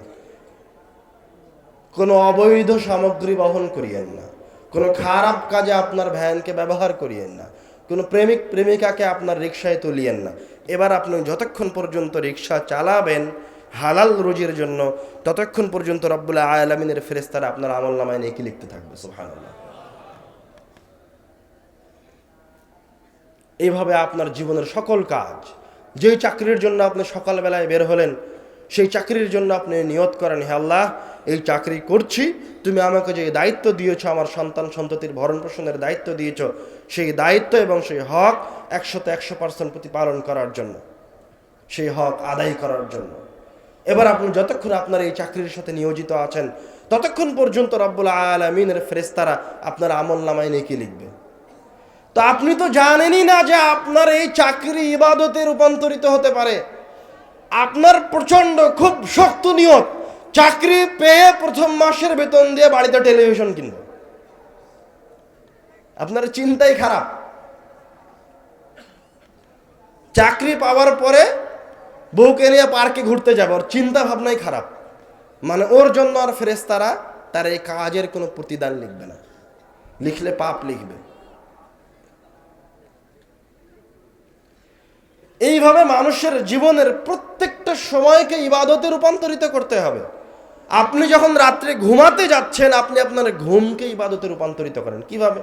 কোনো অবৈধ সামগ্রী বহন করিয়েন না, কোনো খারাপ কাজে আপনার ভ্যানকে ব্যবহার করিয়েন না, কোনো প্রেমিক প্রেমিকাকে আপনার রিকশায় তুলিয়েন না। এবার আপনি যতক্ষণ পর্যন্ত রিকশা চালাবেন হালাল রুজির জন্য, ততক্ষণ পর্যন্ত রব্বুল আলামিনের ফেরেশতারা আপনার আমলনামায় নেকি লিখতে থাকবে। সুবহানাল্লাহ। এইভাবে আপনার জীবনের সকল কাজ, যেই চাকরির জন্য আপনি সকালবেলায় বের হলেন, সেই চাকরির জন্য আপনি নিয়ত করেন, হে আল্লাহ এই চাকরি করছি, তুমি আমাকে যে দায়িত্ব দিয়েছো, আমার সন্তান সন্ততির ভরণ পোষণের দায়িত্ব দিয়েছো, সেই দায়িত্ব এবং সেই হক 100% প্রতিপালন করার জন্য, সেই হক আদায় করার জন্য। এবার আপনি যতক্ষণ আপনার এই চাকরির সাথে নিয়োজিত আছেন, ততক্ষণ পর্যন্ত রব্বুল আলামিনের ফেরেশতারা আপনার আমলনামায় নেকি লিখবে। তো আপনি তো জানেনই না যে আপনার এই চাকরি ইবাদতে রূপান্তরিত হতে পারে। আপনার প্রচন্ড খুব শক্ত নিয়ত, চাকরি পেয়ে প্রথম মাসের বেতন দিয়ে বাড়িতে টেলিভিশন কিনব, আপনার চিন্তাই খারাপ। চাকরি পাওয়ার পরে বউকে নিয়ে পার্কে ঘুরতে যাবে, ওর চিন্তা ভাবনাই খারাপ। মানে ওর জন্য আর ফেরেশতারা তার এই কাজের কোনো প্রতিদান লিখবে না, লিখলে পাপ লিখবে। এইভাবে মানুষের জীবনের প্রত্যেকটা সময়কে ইবাদতে রূপান্তরিত করতে হবে। আপনি যখন রাত্রে ঘুমাতে যাচ্ছেন, আপনি আপনার ঘুমকে ইবাদতে রূপান্তরিত করেন। কিভাবে?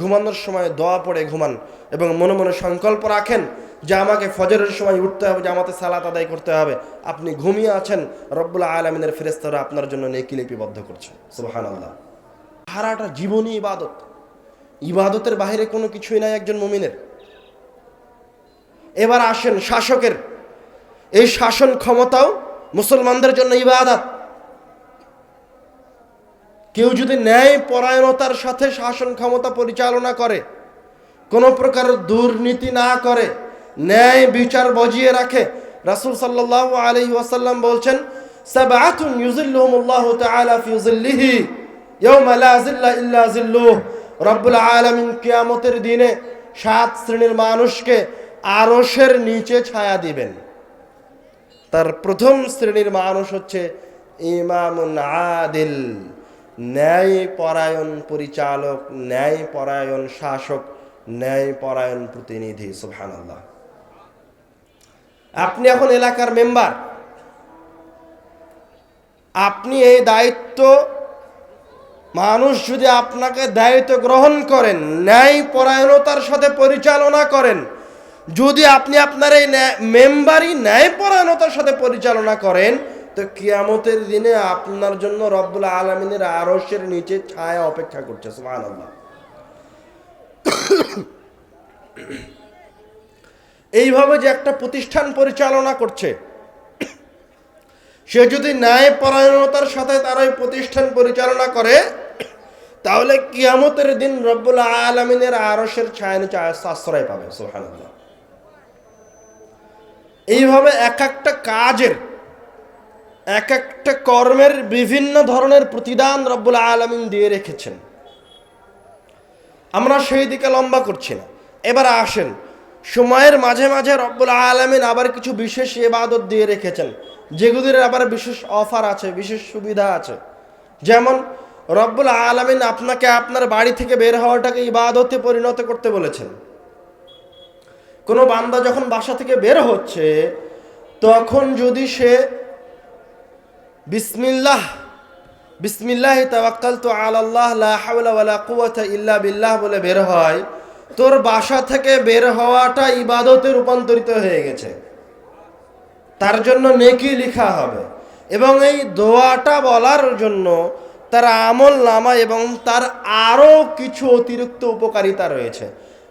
ঘুমানোর সময় দোয়া পড়ে ঘুমান এবং মনে মনে সংকল্প রাখেন যে আমাকে ফজরের সময় উঠতে হবে, জামাতে সালাত আদায় করতে হবে। আপনি ঘুমিয়ে আছেন, রব্বুল আলামিনের ফেরেশতারা আপনার জন্য নেকি লিপিবদ্ধ করছে। সুবহানাল্লাহ। সারাটা জীবনই ইবাদত, ইবাদতের বাইরে কোনো কিছুই নাই একজন মুমিনের। এবার আসেন শাসকের, এই শাসন ক্ষমতাও মুসলমানদের জন্য ইবাদত। কেউ যদি ন্যায় পরায়ণতার সাথে শাসন ক্ষমতা পরিচালনা করে, কোনো প্রকার দুর্নীতি না করে, ন্যায় বিচার বজিয়ে রাখে, রাসূল সাল্লাল্লাহু আলাইহি ওয়াসাল্লাম বলছেন, সাবআতুন ইউযিল্লুহুমুল্লাহু তাআলা ফি যিল্লিহি ইয়াওমা লা যিল্লা ইল্লা যিল্লুহ। রব্বুল আলামিন কিয়ামতের দিনে 7 শ্রেণীর মানুষকে আরশের নিচে ছায়া দিবেন। তার প্রথম শ্রেণীর মানুষ হচ্ছে ইমামুন আদিল, ন্যায় পরায়ণ পরিচালক, ন্যায় পরায়ণ শাসক, ন্যায় পরায়ণ প্রতিনিধি। সুবহানাল্লাহ। আপনি এখন এলাকার মেম্বার, আপনি এই দায়িত্ব, মানুষ যদি আপনাকে দায়িত্ব গ্রহণ করেন, ন্যায় পরায়ণতার সাথে পরিচালনা করেন, যদি আপনি আপনার এই মেম্বারই ন্যায় পরায়ণতার সাথে পরিচালনা করেন, তো কিয়ামতের দিনে আপনার জন্য রব্বুল আলামিনের আরশের নিচে ছায়া অপেক্ষা করছে। সুবহানাল্লাহ। এইভাবে যে একটা প্রতিষ্ঠান পরিচালনা করছে, সে যদি ন্যায় পরায়ণতার সাথে তার ওই প্রতিষ্ঠান পরিচালনা করে, তাহলে কিয়ামতের দিন রব্বুল আলামিনের আরশের ছায়া নিচে আশ্রয় পাবে। সুবহানাল্লাহ। এইভাবে এক একটা কাজের, এক একটা কর্মের বিভিন্ন ধরনের প্রতিদান রব্বুল আলামিন দিয়ে রেখেছেন। আমরা সেই দিকে লম্বা করছি না। এবার আসেন, সময়ের মাঝে মাঝে রব্বুল আলামিন আবার কিছু বিশেষ ইবাদত দিয়ে রেখেছেন, যেগুলির আবার বিশেষ অফার আছে, বিশেষ সুবিধা আছে। যেমন রব্বুল আলামিন আপনাকে আপনার বাড়ি থেকে বের হওয়াটাকে ইবাদতে পরিণত করতে বলেছেন। কোনো বান্দা যখন বাসা থেকে বের হচ্ছে, তখন যদি সে বিসমিল্লাহি তাওয়াক্কালতু আলাল্লাহ লা হাওলা ওয়ালা কুওয়াতা ইল্লা বিল্লাহ বলে বের হয়, তোর বাসা থেকে বের হওয়াটা ইবাদতে রূপান্তরিত হয়ে গেছে, তার জন্য নেকি লেখা হবে। এবং এই দোয়াটা বলার জন্য তার আমল নামা এবং তার আরও কিছু অতিরিক্ত উপকারিতা রয়েছে।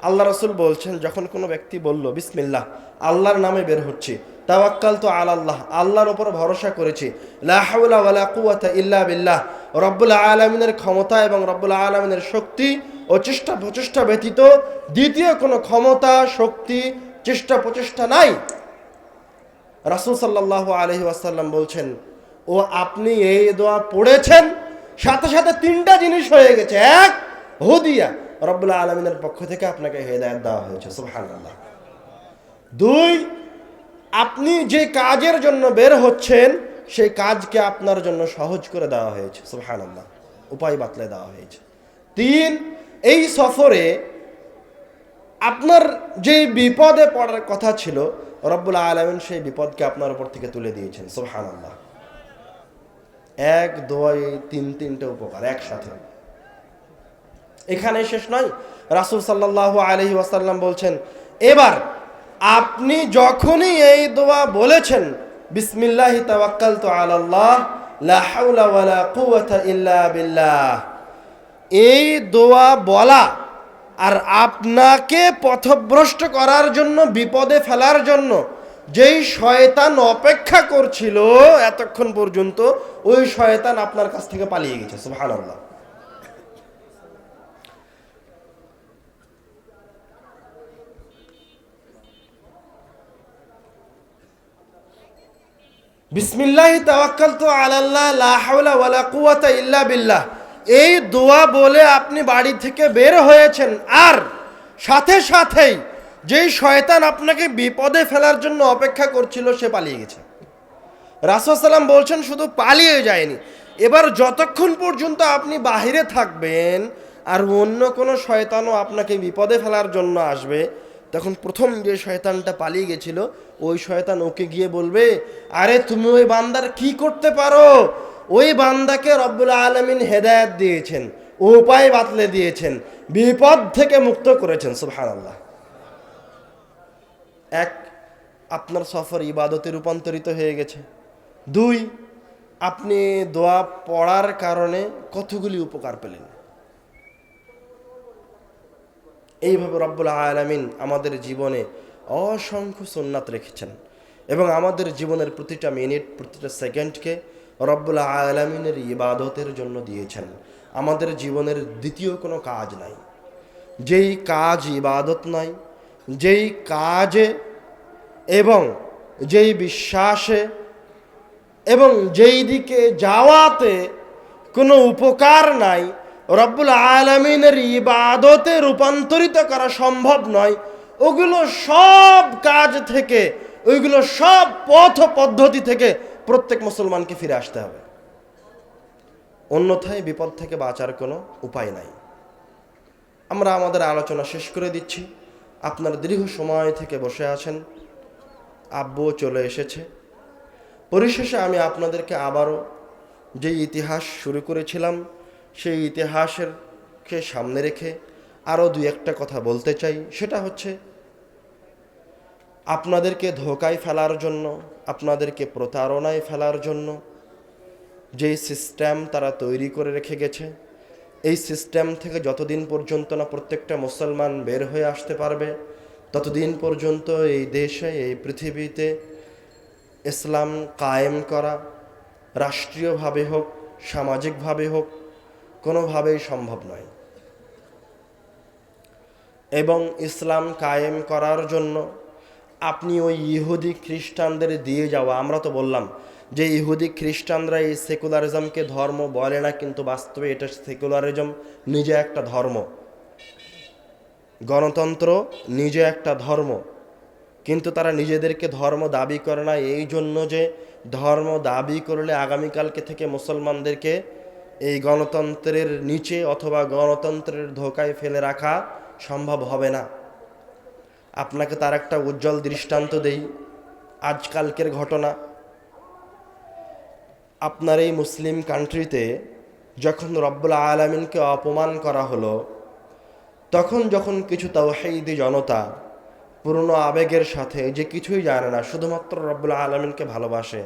আল্লাহ রাসূল বলছেন, যখন কোনো ব্যক্তি বলল বিসমিল্লাহ, আল্লাহর নামে বের হচ্ছি, তাওয়াক্কালতু আলাল্লাহ, আল্লাহর উপর ভরসা করেছি, লা হাওলা ওয়ালা কুওয়াতা ইল্লা বিল্লাহ, রব্বুল আলামিনের ক্ষমতা এবং রব্বুল আলামিনের শক্তি ও চেষ্টা প্রচেষ্টা ব্যতীত দ্বিতীয় কোনো ক্ষমতা, শক্তি, চেষ্টা প্রচেষ্টা নাই। রাসূল সাল্লাল্লাহু আলাইহি ওয়াসাল্লাম বলছেন, ও আপনি এই দোয়া পড়েছেন, সাথে সাথে 3টা জিনিস হয়ে গেছে। এক, হুদিয়া, রব্বুল আলামিনের পক্ষ থেকে আপনাকে হেদায়েত দেওয়া হয়েছে। সুবহানাল্লাহ। 2, আপনি যে কাজের জন্য বের হচ্ছেন, সেই কাজকে আপনার জন্য সহজ করে দেওয়া হয়েছে। সুবহানাল্লাহ। উপায় বাতলে দেওয়া হয়েছে। 3, এই সফরে আপনার যে বিপদে পড়ার কথা ছিল, রব্বুল আলামিন সেই বিপদকে আপনার উপর থেকে তুলে দিয়েছেন। সুবহানাল্লাহ। এক দোয়ায় 3টা উপকার একসাথে। এখানে শেষ নয়, রাসূল সাল্লাল্লাহু আলাইহি ওয়াসাল্লাম বলছেন, এবার আপনি যখনই এই দোয়া বলেছেন, বিসমিল্লাহি তাওয়াক্কালতু আলাল্লাহ লা হাওলা ওয়ালা কুওয়াতা ইল্লা বিল্লাহ, এই দোয়া বলা আর আপনাকে পথভ্রষ্ট করার জন্য, বিপদে ফেলার জন্য যেই শয়তান অপেক্ষা করছিল এতক্ষণ পর্যন্ত, ওই শয়তান আপনার কাছ থেকে পালিয়ে গেছে। সুবহানাল্লাহ। বিসমিল্লাহি তাওয়াক্কালতু আলাল্লাহ লা হাওলা ওয়ালা কুওয়াতা ইল্লা বিল্লাহ, এই দোয়া বলে আপনি বাড়ি থেকে বের হয়েছেন, আর সাথে সাথেই যেই শয়তান আপনাকে বিপদে ফেলার জন্য অপেক্ষা করছিল, সে পালিয়ে গেছে। রাসূল সাল্লাম বলছেন, শুধু পালিয়ে যায়নি, এবার যতক্ষণ পর্যন্ত আপনি বাহিরে থাকবেন আর অন্য কোনো শয়তানও আপনাকে বিপদে ফেলার জন্য আসবে, তখন প্রথম যে শয়তানটা পালিয়ে গেছিল, ওই শয়তান ওকে গিয়ে বলবে, আরে তুমি ওই বান্দার কি করতে পারো? ওই বান্দাকে রব্বুল আলামিন হেদায়েত দিয়েছেন, উপায় বাতলে দিয়েছেন, বিপদ থেকে মুক্ত করেছেন। সুবহানাল্লাহ। এক, আপনার সফর ইবাদতে রূপান্তরিত হয়ে গেছে। 2, আপনি দোয়া পড়ার কারণে কতগুলি উপকার পেলেন। এইভাবে রব্বুল আলামিন আমাদের জীবনে অসংখ্য সুন্নাত রেখেছেন এবং আমাদের জীবনের প্রতিটা মিনিট, প্রতিটা সেকেন্ডকে রব্বুল আলামিনের ইবাদতের জন্য দিয়েছেন। আমাদের জীবনের দ্বিতীয় কোনো কাজ নাই, যেই কাজ ইবাদত নয়, যেই কাজে এবং যেই বিশ্বাসে এবং যেই দিকে যাওয়াতে কোনো উপকার নাই, রব্বুল আলামিনের ইবাদতে রূপান্তরিত করা সম্ভব নয়, ওগুলো সব কাজ থেকে, ওইগুলো সব পথ পদ্ধতি থেকে প্রত্যেক মুসলমানকে ফিরে আসতে হবে, অন্যথায় বিপদ থেকে বাঁচার কোনো উপায় নাই। আমরা আমাদের আলোচনা শেষ করে দিচ্ছি। আপনার দীর্ঘ সময় থেকে বসে আছেন, আব্বুও চলে এসেছে। পরিশেষে আমি আপনাদেরকে আবারও যে ইতিহাস শুরু করেছিলাম সেই ইতিহাসেরকে সামনে রেখে আরও দুই একটা কথা বলতে চাই। সেটা হচ্ছে, আপনাদেরকে ধোকায় ফেলার জন্য, আপনাদেরকে প্রতারণায় ফেলার জন্য যেই সিস্টেম তারা তৈরি করে রেখে গেছে, এই সিস্টেম থেকে যতদিন পর্যন্ত না প্রত্যেকটা মুসলমান বের হয়ে আসতে পারবে, ততদিন পর্যন্ত এই দেশে, এই পৃথিবীতে ইসলাম কায়েম করা রাষ্ট্রীয়ভাবে হোক, সামাজিকভাবে হোক, কোনোভাবেই সম্ভব নয়। এবং ইসলাম কায়েম করার জন্য আপনি ওই ইহুদি খ্রিস্টানদের দিয়ে যাওয়া, আমরা তো বললাম যে ইহুদি খ্রিস্টানরা এই সেকুলারিজমকে ধর্ম বলে না, কিন্তু বাস্তবে এটা সেকুলারিজম নিজে একটা ধর্ম, গণতন্ত্র নিজে একটা ধর্ম, কিন্তু তারা নিজেদেরকে ধর্ম দাবি করে না, এই জন্য যে ধর্ম দাবি করলে আগামীকালকে থেকে মুসলমানদেরকে এই গণতন্ত্রের নিচে অথবা গণতন্ত্রের ধোকায় ফেলে রাখা সম্ভব হবে না। আপনাকে তার একটা উজ্জ্বল দৃষ্টান্ত দেই, আজকালকের ঘটনা। আপনার এই মুসলিম কান্ট্রিতে যখন রব্বুল আলামিনকে অপমান করা হলো, তখন যখন কিছু তাওহীদি জনতা পুরনো আবেগের সাথে, যে কিছুই জানে না, শুধুমাত্র রব্বুল আলামিনকে ভালোবাসে,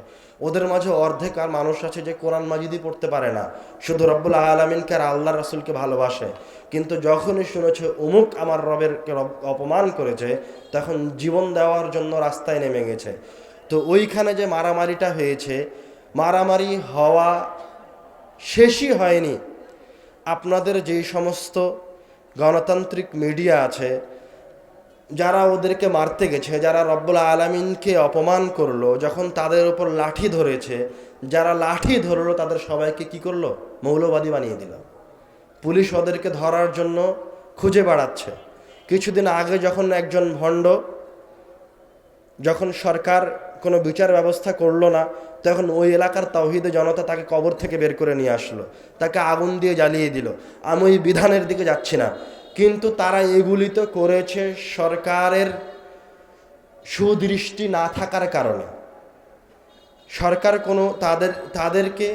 ওদের মাঝে অর্ধেক আর মানুষ আছে যে কোরআন মাজিদই পড়তে পারে না, শুধু রব্বুল আলামিনকে আর আল্লাহ রাসূলকে ভালোবাসে, কিন্তু যখনই শুনেছে অমুক আমার রবের অপমান করেছে, তখন জীবন দেওয়ার জন্য রাস্তায় নেমে গেছে। তো ওইখানে যে মারামারিটা হয়েছে, মারামারি হওয়া শেষই হয়নি। আপনাদের যেই সমস্ত গণতান্ত্রিক মিডিয়া আছে, যারা ওদেরকে মারতে গেছে, যারা রব্বুল আলামিনকে অপমান করলো, যখন তাদের উপর লাঠি ধরেছে, যারা লাঠি ধরলো তাদের সবাইকে কি করলো? মৌলবাদী বানিয়ে দিল। পুলিশ ওদেরকে ধরার জন্য খুঁজে বেড়াচ্ছে। কিছুদিন আগে যখন একজন ভণ্ড, যখন সরকার কোনো বিচার ব্যবস্থা করলো না, তখন ওই এলাকার তাওহীদে জনতা তাকে কবর থেকে বের করে নিয়ে আসলো, তাকে আগুন দিয়ে জ্বালিয়ে দিল। আমি ওই বিধানের দিকে যাচ্ছি না, কিন্তু তারা এগুলি তো করেছে সরকারের সুদৃষ্টি না থাকার কারণে। সরকার কোনো তাদেরকে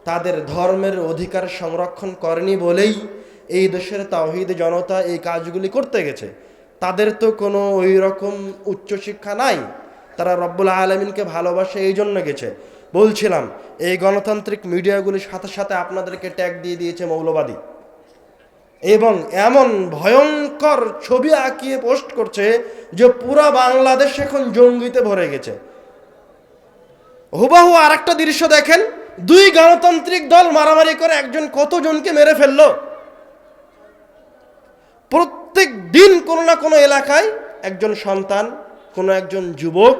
তাদের ধর্মের অধিকার সংরক্ষণ করেনি বলেই এই দেশের তাওহীদ জনতা এই কাজগুলি করতে গেছে। তাদের তো কোনো ওই রকম উচ্চশিক্ষা নাই, তারা রব্বুল আলামিনকে ভালোবাসে এই জন্য গেছে। বলছিলাম, এই গণতান্ত্রিক মিডিয়াগুলির সাথে সাথে আপনাদেরকে ট্যাগ দিয়ে দিয়েছে মৌলবাদী, এবং এমন ভয়ঙ্কর ছবি আঁকিয়ে পোস্ট করছে যে পুরা বাংলাদেশ এখন জঙ্গিতে ভরে গেছে। হুবাহু আর একটা দৃশ্য দেখেন, দুই গণতান্ত্রিক দল মারামারি করে একজন কতজনকে মেরে ফেললো। প্রত্যেক দিন কোনো না কোনো এলাকায় একজন সন্তান, কোনো একজন যুবক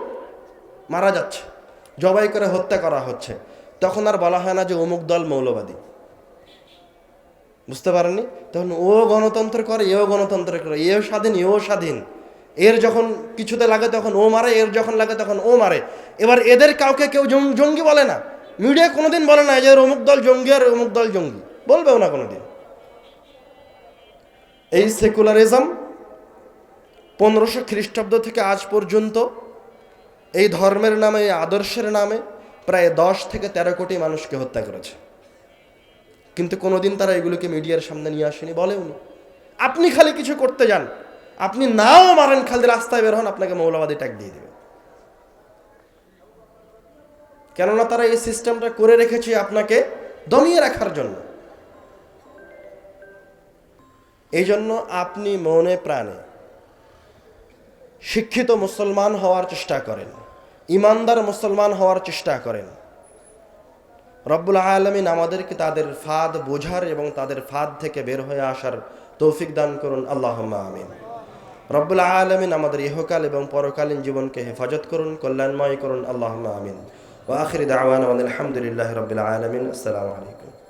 মারা যাচ্ছে, জবাই করে হত্যা করা হচ্ছে। তখন আর বলা হয় না যে অমুক দল মৌলবাদী। বুঝতে পারেননি? তখন ও গণতন্ত্র করে, এও গণতন্ত্র করে, এও স্বাধীন, এও স্বাধীন। এর যখন কিছুতে লাগে তখন ও মারে, এর যখন লাগে তখন ও মারে। এবার এদের কাউকে কেউ জঙ্গি বলে না, মিডিয়া কোনোদিন বলে না যে অমুক দল জঙ্গি আর অমুক দল জঙ্গি, বলবেও না কোনোদিন। এই সেকুলারিজম 1500 খ্রিস্টাব্দ থেকে আজ পর্যন্ত এই ধর্মের নামে, এই আদর্শের নামে প্রায় 10 থেকে 13 কোটি মানুষকে হত্যা করেছে, কিন্তু কোনোদিন তারা এগুলোকে মিডিয়ার সামনে নিয়ে আসেনি, বলেও না। আপনি খালি কিছু করতে যান, আপনি নাও মারেন, খালি রাস্তায় বের হন, আপনাকে মৌলবাদী ট্যাগ দিয়ে দেবে। কেননা তারা এই সিস্টেমটা করে রেখেছে আপনাকে দমিয়ে রাখার জন্য। এই জন্য আপনি মনে প্রাণে শিক্ষিত মুসলমান হওয়ার চেষ্টা করেন, ইমানদার মুসলমান হওয়ার চেষ্টা করেন। রব্বুল আলামিন আমাদেরকে তাদের ফাঁদ বোঝার এবং তাদের ফাঁদ থেকে বের হয়ে আসার তৌফিক দান করুন, আল্লাহুম্মা আমিন। রব্বুল আলামিন আমাদের ইহকাল এবং পরকালীন জীবনকে হেফাজত করুন, কল্যাণময় করুন, আল্লাহুম্মা আমিন। ওয়া আখিরু দাওয়ানা আলহামদুলিল্লাহি রাব্বিল আলামিন। আসসালামু আলাইকুম।